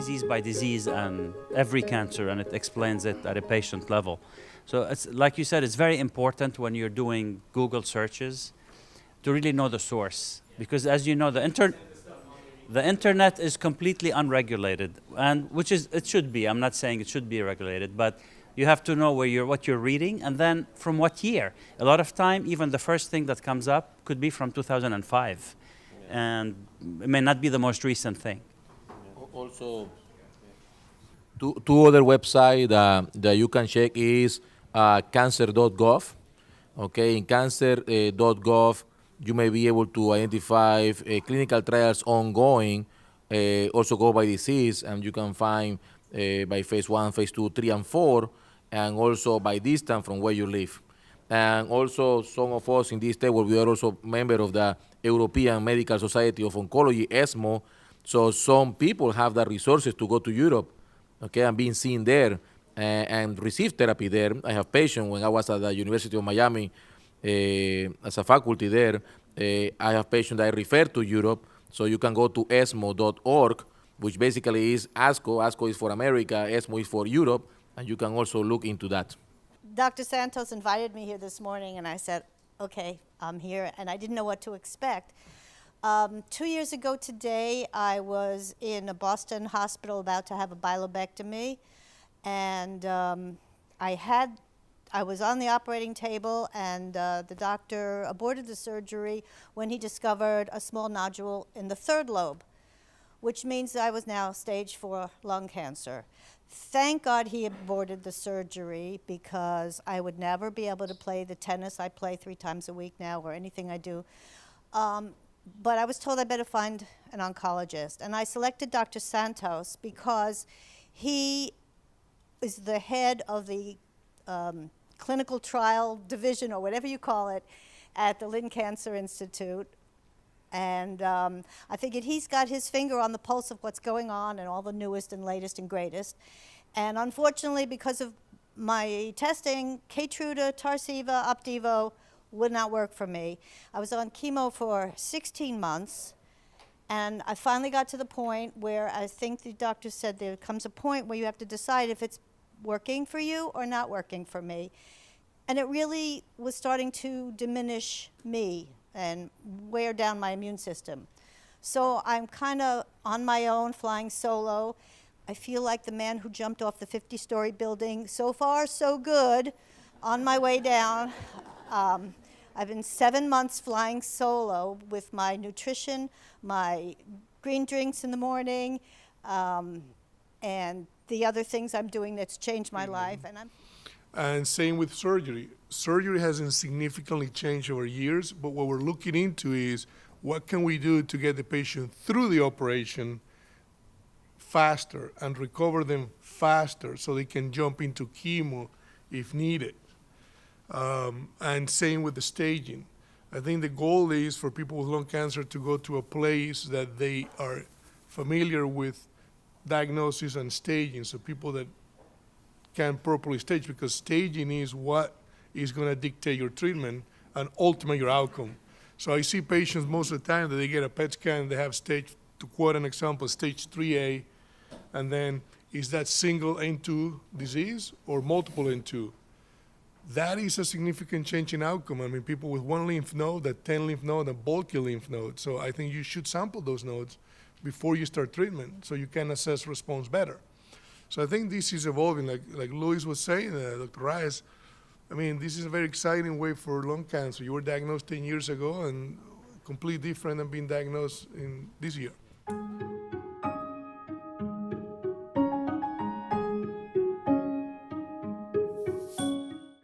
disease by disease and every cancer, and it explains it at a patient level. So it's, like you said, it's very important when you're doing Google searches to really know the source. Because as you know, the internet is completely unregulated, and which is, it should be. I'm not saying it should be regulated, but you have to know what you're reading, and then from what year. A lot of time, even the first thing that comes up could be from 2005, and it may not be the most recent thing. Also, two other websites that you can check is cancer.gov. Okay, in cancer.gov, you may be able to identify clinical trials ongoing, also go by disease, and you can find by phase 1, phase 2, 3, and 4, and also by distance from where you live. And also, some of us in this table, we are also member of the European Medical Society of Oncology, ESMO, so some people have the resources to go to Europe, okay, and being seen there and receive therapy there. I have patients when I was at the University of Miami as a faculty there. I have patients that I refer to Europe, so you can go to esmo.org, which basically is ASCO. ASCO is for America, ESMO is for Europe, and you can also look into that. Dr. Santos invited me here this morning, and I said, okay, I'm here, and I didn't know what to expect. 2 years ago today, I was in a Boston hospital about to have a bilobectomy, and I was on the operating table, and the doctor aborted the surgery when he discovered a small nodule in the third lobe, which means I was now stage 4 lung cancer. Thank God he aborted the surgery, because I would never be able to play the tennis I play 3 times a week now, or anything I do. But I was told I better find an oncologist. And I selected Dr. Santos because he is the head of the clinical trial division, or whatever you call it, at the Lynn Cancer Institute. And I figured he's got his finger on the pulse of what's going on and all the newest and latest and greatest. And unfortunately, because of my testing, Keytruda, Tarceva, Opdivo would not work for me. I was on chemo for 16 months, and I finally got to the point where I think the doctor said there comes a point where you have to decide if it's working for you or not working for me. And it really was starting to diminish me and wear down my immune system. So I'm kind of on my own, flying solo. I feel like the man who jumped off the 50-story building. So far, so good. On my way down. I've been 7 months flying solo with my nutrition, my green drinks in the morning, and the other things I'm doing that's changed my life. And same with surgery. Surgery hasn't significantly changed over years, but what we're looking into is what can we do to get the patient through the operation faster and recover them faster so they can jump into chemo if needed. And same with the staging. I think the goal is for people with lung cancer to go to a place that they are familiar with diagnosis and staging, so people that can properly stage, because staging is what is going to dictate your treatment and ultimately your outcome. So I see patients most of the time that they get a PET scan, they have stage, to quote an example, stage 3A, and then is that single N2 disease or multiple N2? That is a significant change in outcome. I mean, people with 1 lymph node, a 10 lymph node, a bulky lymph node. So I think you should sample those nodes before you start treatment so you can assess response better. So I think this is evolving, like Luis was saying, Dr. Reyes. I mean, this is a very exciting way for lung cancer. You were diagnosed 10 years ago and completely different than being diagnosed in this year.